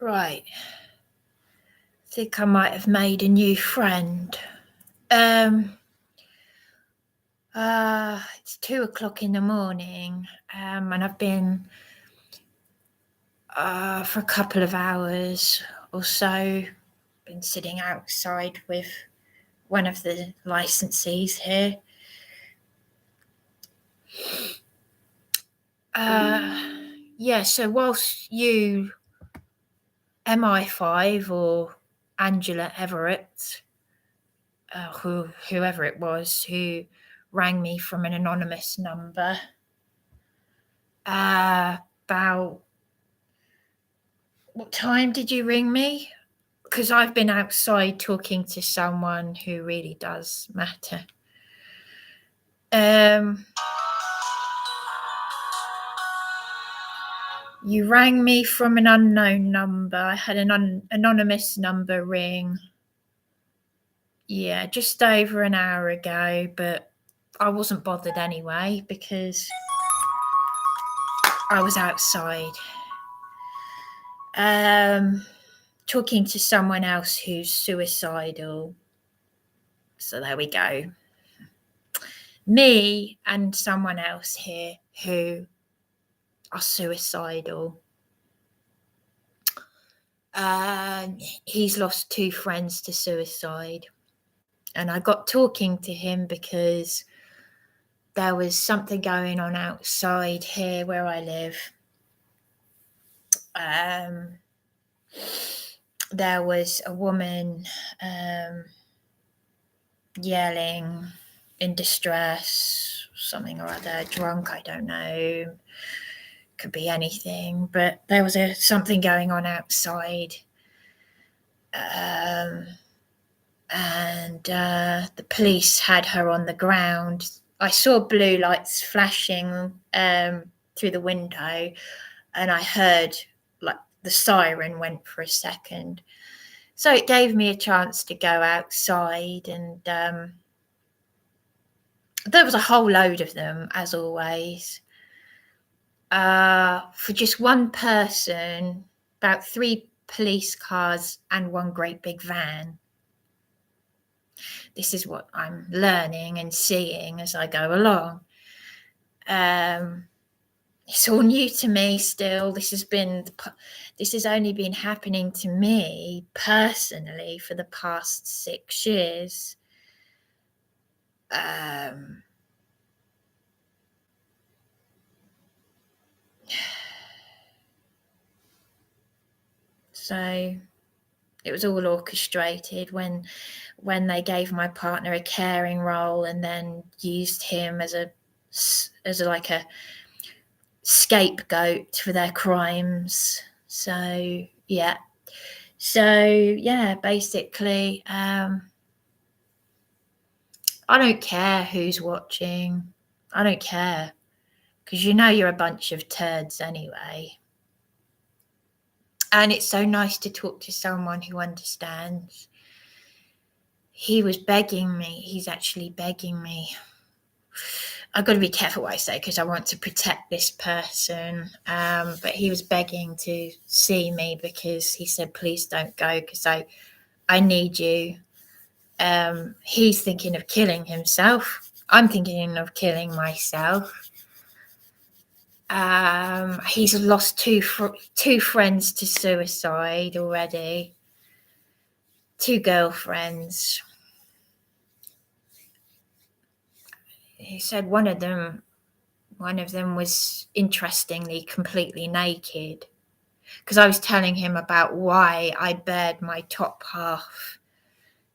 Right. Think I might have made a new friend. It's 2 o'clock in the morning, and I've been for a couple of hours or so been sitting outside with one of the licensees here. Yeah, so whilst you, MI5 or Angela Everett, whoever it was who rang me from an anonymous number, about what time did you ring me? Because I've been outside talking to someone who really does matter. You rang me from an unknown number. I had an anonymous number ring. Yeah, just over an hour ago, but I wasn't bothered anyway because I was outside. Talking to someone else who's suicidal. So there we go. Me and someone else here who are suicidal. He's lost 2 friends to suicide. And I got talking to him because there was something going on outside here where I live. There was a woman yelling in distress, something or other, drunk, I don't know, could be anything, but there was something going on outside. And the police had her on the ground. I saw blue lights flashing through the window, and I heard like the siren went for a second. So it gave me a chance to go outside, and there was a whole load of them, as always. For just one person, about 3 police cars and one great big van. This is what I'm learning and seeing as I go along. It's all new to me still. This has only been happening to me personally for the past 6 years. So it was all orchestrated when they gave my partner a caring role and then used him as a scapegoat for their crimes. So yeah, basically, I don't care who's watching. I don't care, because you're a bunch of turds anyway. And it's so nice to talk to someone who understands. He was begging me. He's actually begging me. I've got to be careful what I say because I want to protect this person. But he was begging to see me because he said, please don't go because I need you. He's thinking of killing himself. I'm thinking of killing myself. He's lost two friends to suicide already. 2 girlfriends. He said one of them was interestingly completely naked, because I was telling him about why I bared my top half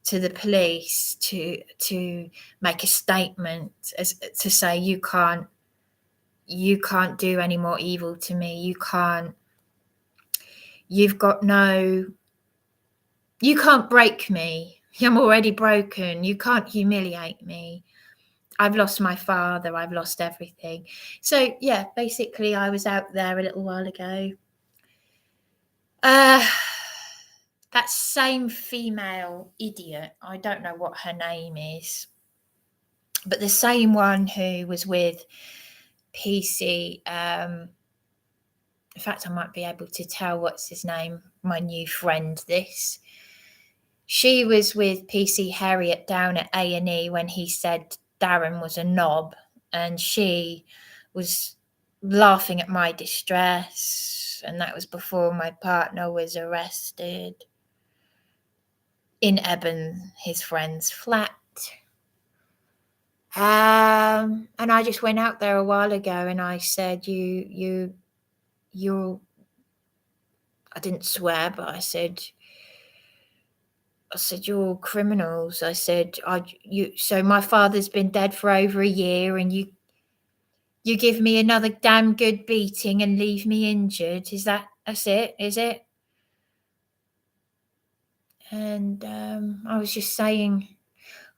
to the police to make a statement, as to say you can't do any more evil to me. You can't break me. I'm already broken. You can't humiliate me. I've lost my father. I've lost everything. So yeah, basically I was out there a little while ago. That same female idiot, I don't know what her name is, but the same one who was with PC In fact, I might be able to tell what's his name, my new friend, this. She was with PC Harriet down at A&E when he said Darren was a knob, and she was laughing at my distress, and that was before my partner was arrested in Eben, his friend's flat. And I just went out there a while ago and I said, you're, I didn't swear, but I said, you're criminals. I said, so my father's been dead for over a year and you give me another damn good beating and leave me injured. That's it? Is it? And I was just saying,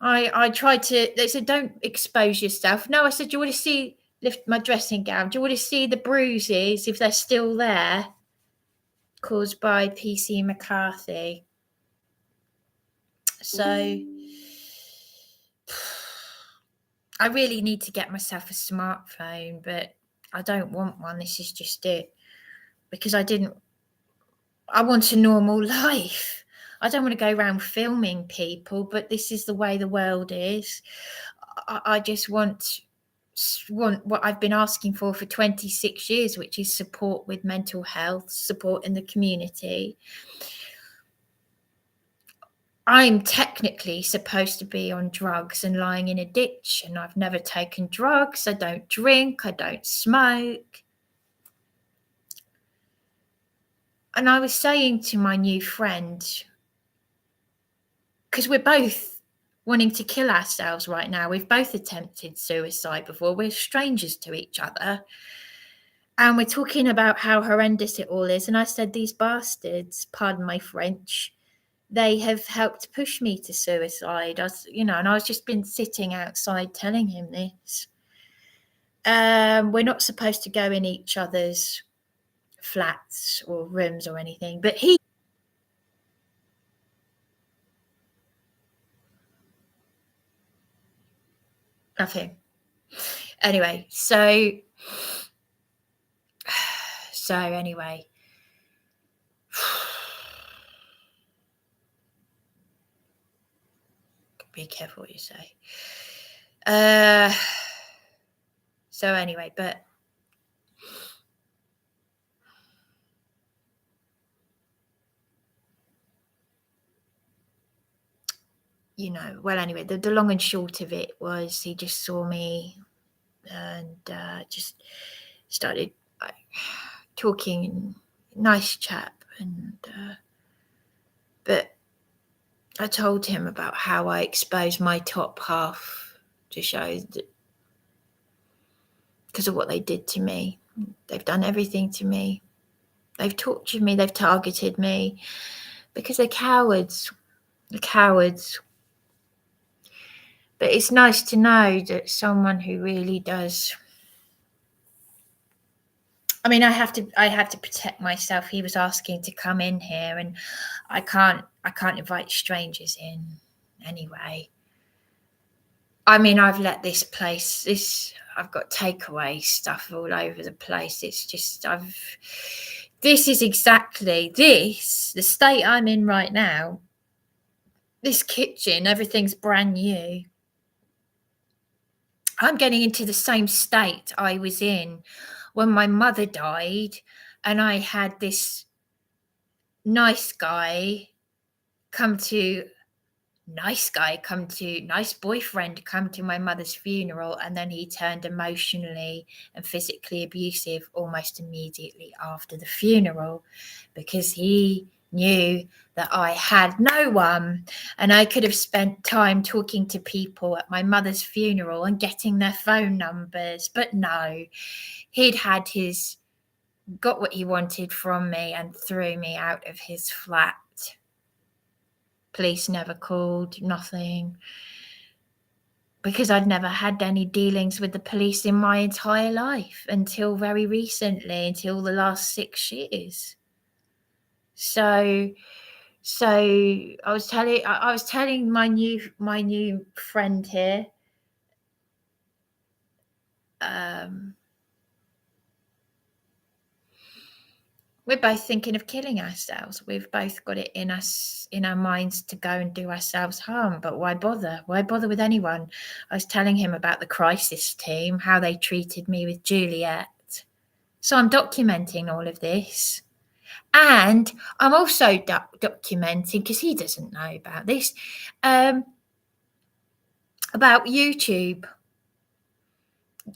I tried to, they said, don't expose yourself. No, I said, do you want to lift my dressing gown? Do you want to see the bruises, if they're still there, caused by PC McCarthy? So I really need to get myself a smartphone, but I don't want one. This is just it. Because I want a normal life. I don't want to go around filming people, but this is the way the world is. I just want what I've been asking for 26 years, which is support with mental health, support in the community. I'm technically supposed to be on drugs and lying in a ditch, and I've never taken drugs. I don't drink, I don't smoke. And I was saying to my new friend, because we're both wanting to kill ourselves right now. We've both attempted suicide before. We're strangers to each other. And we're talking about how horrendous it all is. And I said, these bastards, pardon my French, they have helped push me to suicide. And I was just been sitting outside telling him this. We're not supposed to go in each other's flats or rooms or anything, but he... Nothing. Anyway, so anyway, be careful what you say. So anyway, but well, anyway, the long and short of it was he just saw me and just started talking, nice chap, and but I told him about how I exposed my top half to show that because of what they did to me. They've done everything to me. They've tortured me. They've targeted me because they're cowards. They're cowards. But it's nice to know that someone who really does... I mean, I have to protect myself. He was asking to come in here, and I can't invite strangers in anyway. I mean, I've let this place, I've got takeaway stuff all over the place. It's just, this is exactly the state I'm in right now. This kitchen, everything's brand new. I'm getting into the same state I was in when my mother died, and I had this nice boyfriend come to my mother's funeral, and then he turned emotionally and physically abusive almost immediately after the funeral because he knew that I had no one, and I could have spent time talking to people at my mother's funeral and getting their phone numbers, but no, he'd got what he wanted from me and threw me out of his flat. Police never called, nothing, because I'd never had any dealings with the police in my entire life until very recently, until the last 6 years. So I was telling my new friend here, we're both thinking of killing ourselves. We've both got it in us, in our minds, to go and do ourselves harm. But why bother? Why bother with anyone? I was telling him about the crisis team, how they treated me with Juliet. So I'm documenting all of this. And I'm also documenting, because he doesn't know about this, about YouTube.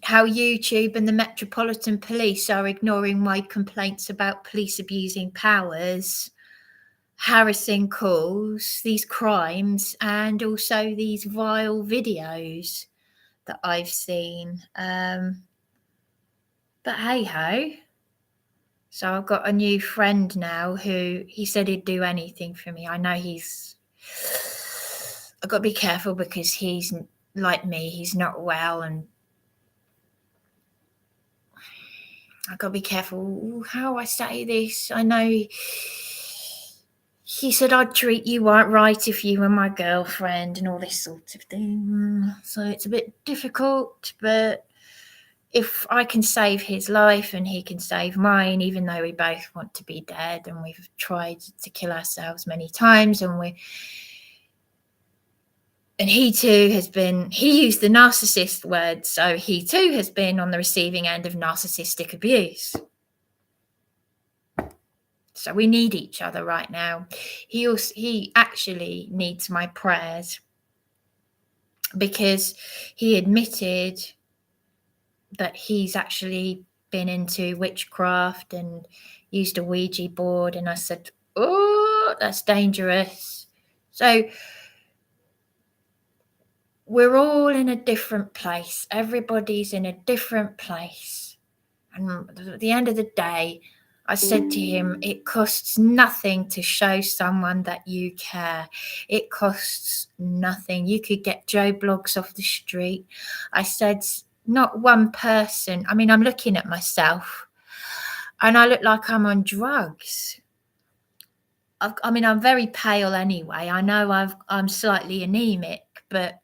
How YouTube and the Metropolitan Police are ignoring my complaints about police abusing powers, harassing calls, these crimes, and also these vile videos that I've seen. But hey ho. So I've got a new friend now who he said he'd do anything for me. I know I've got to be careful because he's like me, he's not well, and I've got to be careful how I say this. I know he said I'd treat you right if you were my girlfriend and all this sort of thing. So it's a bit difficult, but if I can save his life and he can save mine, even though we both want to be dead and we've tried to kill ourselves many times, and he too he used the narcissist word, so he too has been on the receiving end of narcissistic abuse. So we need each other right now. He actually needs my prayers, because he admitted that he's actually been into witchcraft and used a Ouija board. And I said, oh, that's dangerous. So we're all in a different place. Everybody's in a different place. And at the end of the day, I said to him, it costs nothing to show someone that you care. It costs nothing. You could get Joe Bloggs off the street. I said, not one person. I mean, I'm looking at myself and I look like I'm on drugs. I'm very pale anyway. I know I'm slightly anemic, but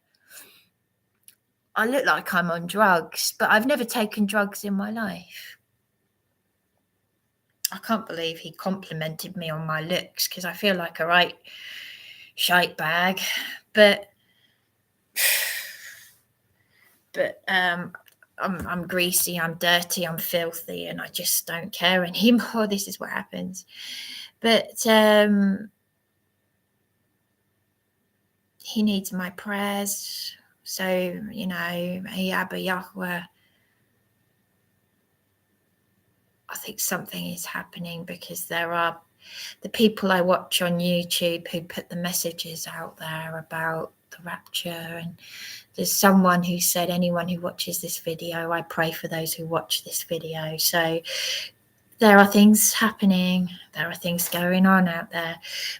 I look like I'm on drugs. But I've never taken drugs in my life. I can't believe he complimented me on my looks, because I feel like a right shite bag. But I'm greasy, I'm dirty, I'm filthy, and I just don't care anymore. This is what happens. But he needs my prayers. So, Abba Yahweh, I think something is happening, because there are the people I watch on YouTube who put the messages out there about the rapture. And there's someone who said, anyone who watches this video, I pray for those who watch this video. So there are things happening. There are things going on out there.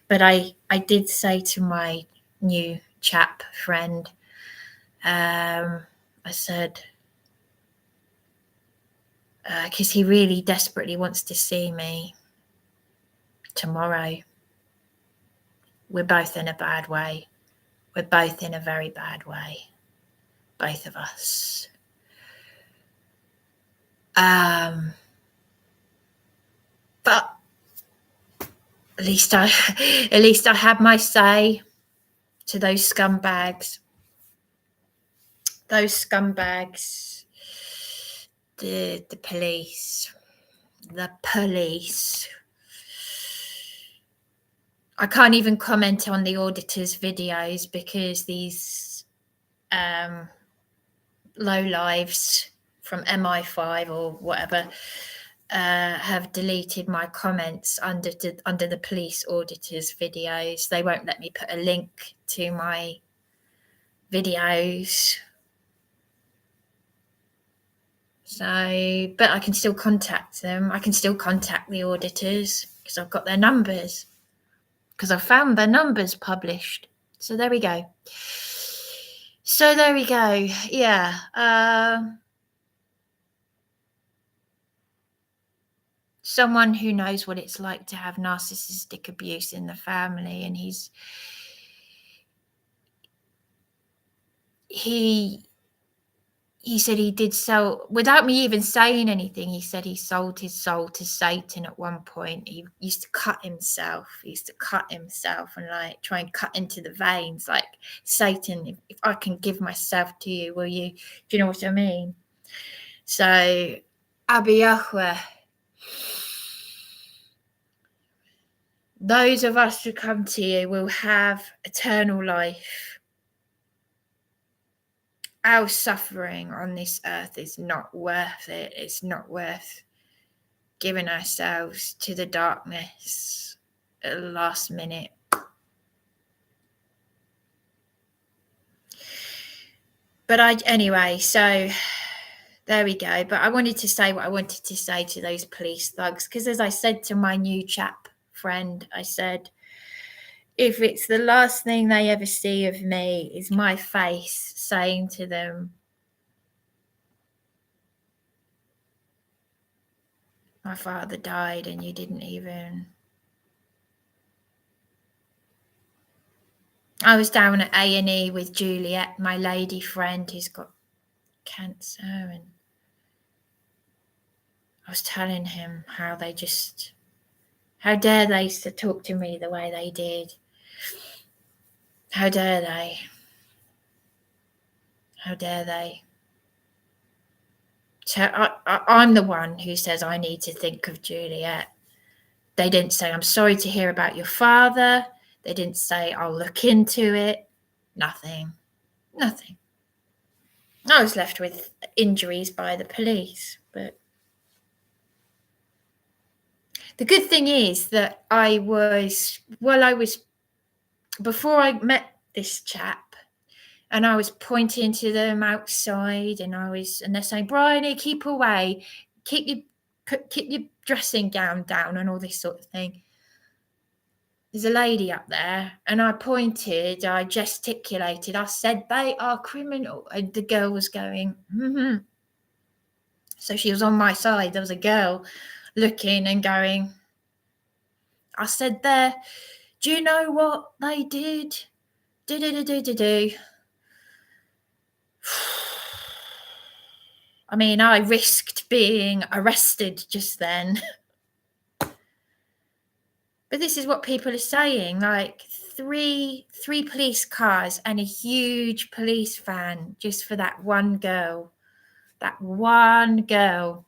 But I did say to my new chap friend, I said, because he really desperately wants to see me tomorrow. We're both in a bad way. We're both in a very bad way. Both of us. But at least I had my say to those scumbags. Those scumbags. The police. The police. I can't even comment on the auditors' videos, because these lowlives from MI5 or whatever have deleted my comments under the police auditors' videos. They won't let me put a link to my videos. So, but I can still contact them. I can still contact the auditors, because I've got their numbers, because I found their numbers published. So there we go. Yeah. Someone who knows what it's like to have narcissistic abuse in the family, and he he said he did sell, without me even saying anything, he said he sold his soul to Satan at one point. He used to cut himself. He used to cut himself and like try and cut into the veins. Like, Satan, if I can give myself to you, will you? Do you know what I mean? So, Abba Yahweh, those of us who come to you will have eternal life. Our suffering on this earth is not worth it. It's not worth giving ourselves to the darkness at the last minute. But anyway, so there we go. But I wanted to say what I wanted to say to those police thugs, because as I said to my new chap friend, I said, if it's the last thing they ever see of me is my face saying to them, my father died and you didn't even... I was down at A&E with Juliet, my lady friend who's got cancer, and I was telling him how dare they to talk to me the way they did? How dare they? How dare they? So I'm the one who says I need to think of Juliet. They didn't say, I'm sorry to hear about your father. They didn't say, I'll look into it. Nothing. I was left with injuries by the police, but the good thing is that before I met this chap, and I was pointing to them outside, and they're saying, Bryony, keep away, keep your dressing gown down, and all this sort of thing. There's a lady up there, and I pointed, I gesticulated, I said, they are criminal, and the girl was going, mm-hmm. So she was on my side. There was a girl looking and going, I said there, do you know what they did? Do. I mean, I risked being arrested just then. But this is what people are saying, like three police cars and a huge police van just for that one girl. That one girl.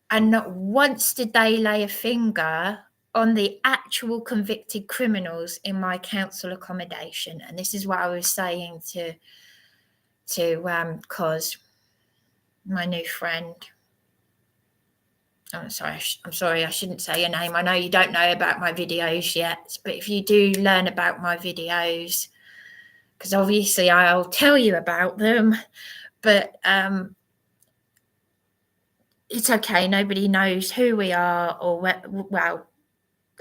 And not once did they lay a finger on the actual convicted criminals in my council accommodation. And this is what I was saying to Cos, my new friend. I'm sorry, I shouldn't say your name. I know you don't know about my videos yet, but if you do learn about my videos, because obviously I'll tell you about them, but it's okay. Nobody knows who we are or well,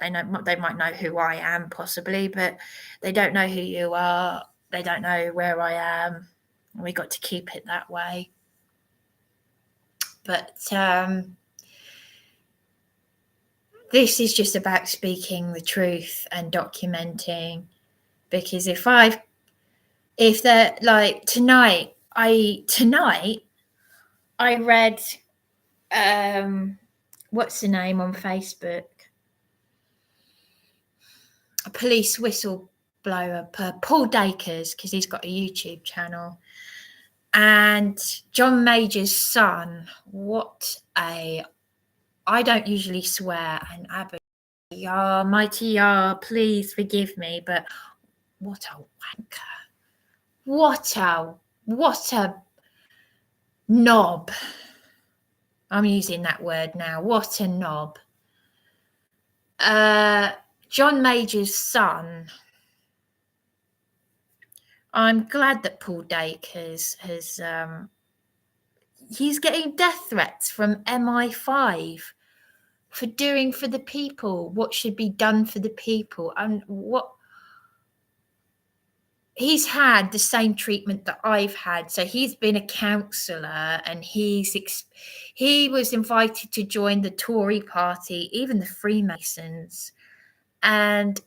they might know who I am possibly, but they don't know who you are. They don't know where I am. We got to keep it that way. But this is just about speaking the truth and documenting, because if they're like tonight I read what's the name on Facebook, a police whistleblower, Paul Dacres, because he's got a YouTube channel, and John Major's son. I don't usually swear, and Abba Yah, mighty Yah, please forgive me, but what a wanker. What a knob. I'm using that word now. What a knob. John Major's son. I'm glad that Paul Dacres has he's getting death threats from MI5 for doing for the people what should be done for the people, and what he's had the same treatment that I've had. So he's been a counsellor, and he was invited to join the Tory party, even the Freemasons, and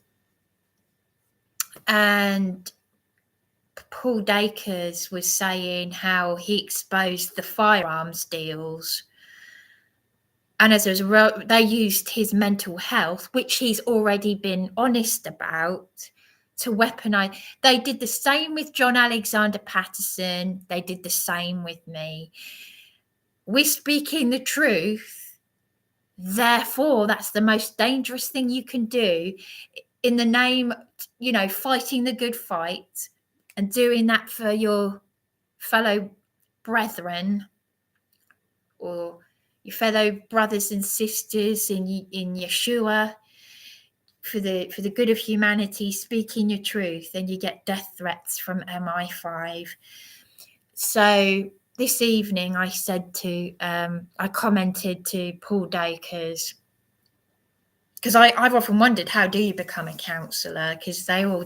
Paul Dacres was saying how he exposed the firearms deals. And as a result, they used his mental health, which he's already been honest about, to weaponize. They did the same with John Alexander Patterson. They did the same with me. We're speaking the truth. Therefore, that's the most dangerous thing you can do in the name, fighting the good fight and doing that for your fellow brethren or your fellow brothers and sisters in Yeshua, for the good of humanity, speaking your truth, and you get death threats from MI5. So this evening I said I commented to Paul Dacres, because I've often wondered, how do you become a counsellor? Because they're all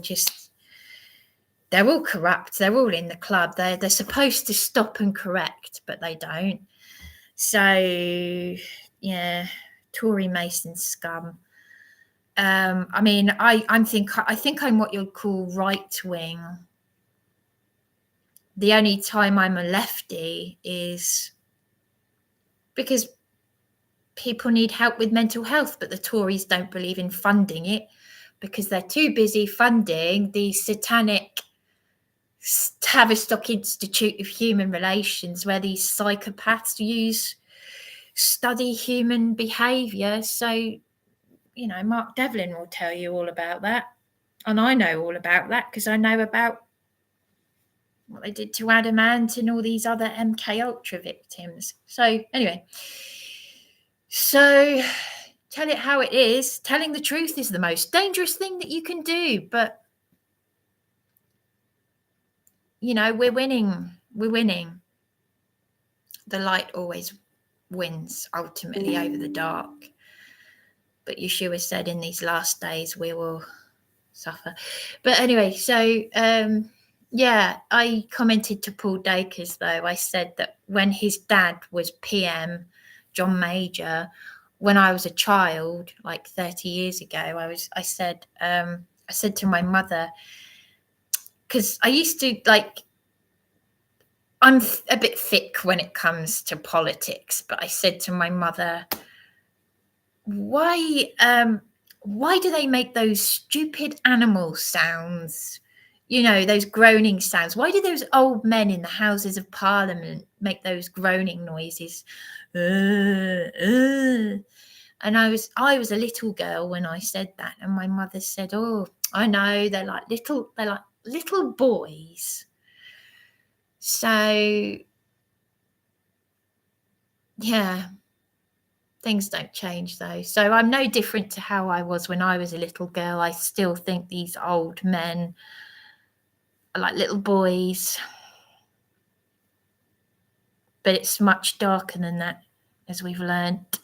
corrupt. They're all in the club. They're supposed to stop and correct, but they don't. So yeah, Tory Mason scum. I mean, I think I'm what you'd call right wing. The only time I'm a lefty is because people need help with mental health, but the Tories don't believe in funding it because they're too busy funding the satanic Tavistock Institute of Human Relations, where these psychopaths study human behaviour. So, Mark Devlin will tell you all about that. And I know all about that because I know about what they did to Adam Ant and all these other MK Ultra victims. So anyway, tell it how it is. Telling the truth is the most dangerous thing that you can do. But, we're winning. We're winning. The light always wins ultimately over the dark. But Yeshua said in these last days we will suffer. But anyway, so I commented to Paul Dacres, though. I said that when his dad was PM, John Major, when I was a child, like 30 years ago, I said to my mother, because I used to I'm a bit thick when it comes to politics, but I said to my mother, why do they make those stupid animal sounds? Those groaning sounds. Why do those old men in the Houses of Parliament make those groaning noises? And I was a little girl when I said that, and my mother said, "Oh, I know, they're like little boys." So yeah, things don't change though. So I'm no different to how I was when I was a little girl. I still think these old men are like little boys. But it's much darker than that, as we've learnt.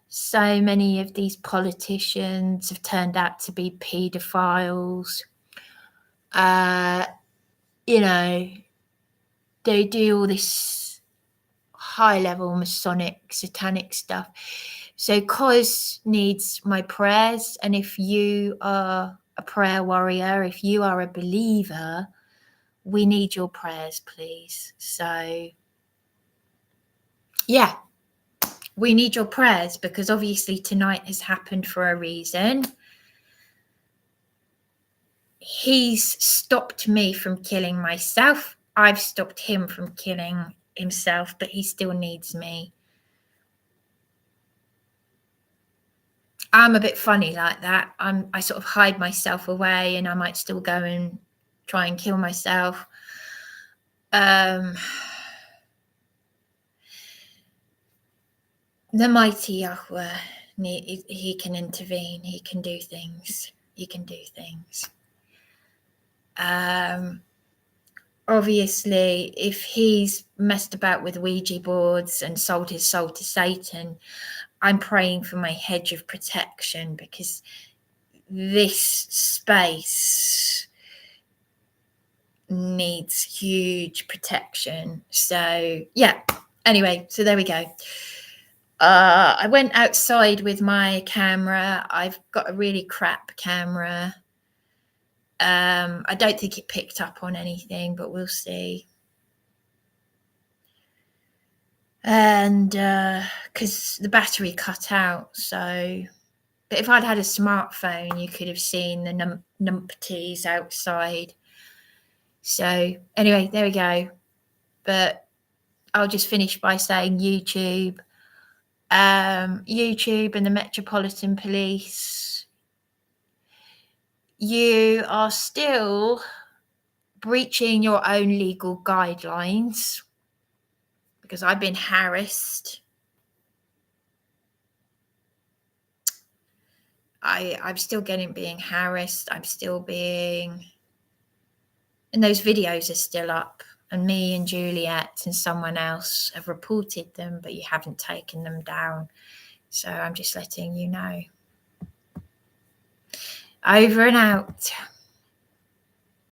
So many of these politicians have turned out to be paedophiles. They do all this high-level Masonic, satanic stuff. So Cos needs my prayers, and if you are a prayer warrior, if you are a believer, we need your prayers, please. So yeah, we need your prayers, because obviously tonight has happened for a reason. He's stopped me from killing myself. I've stopped him from killing himself, but he still needs me. I'm a bit funny like that. I sort of hide myself away, and I might still go and try and kill myself. The mighty Yahweh, he can intervene. He can do things. Obviously, if he's messed about with Ouija boards and sold his soul to Satan, I'm praying for my hedge of protection, because this space needs huge protection. So yeah, anyway, so there we go. I went outside with my camera. I've got a really crap camera. I don't think it picked up on anything, but we'll see. And because the battery cut out, so. But if I'd had a smartphone, you could have seen the numpties outside. So anyway, there we go. But I'll just finish by saying YouTube and the Metropolitan Police, you are still breaching your own legal guidelines, because I've been harassed. I'm still being harassed. I'm still being, and those videos are still up, and me and Juliet and someone else have reported them, but you haven't taken them down. So I'm just letting you know. Over and out.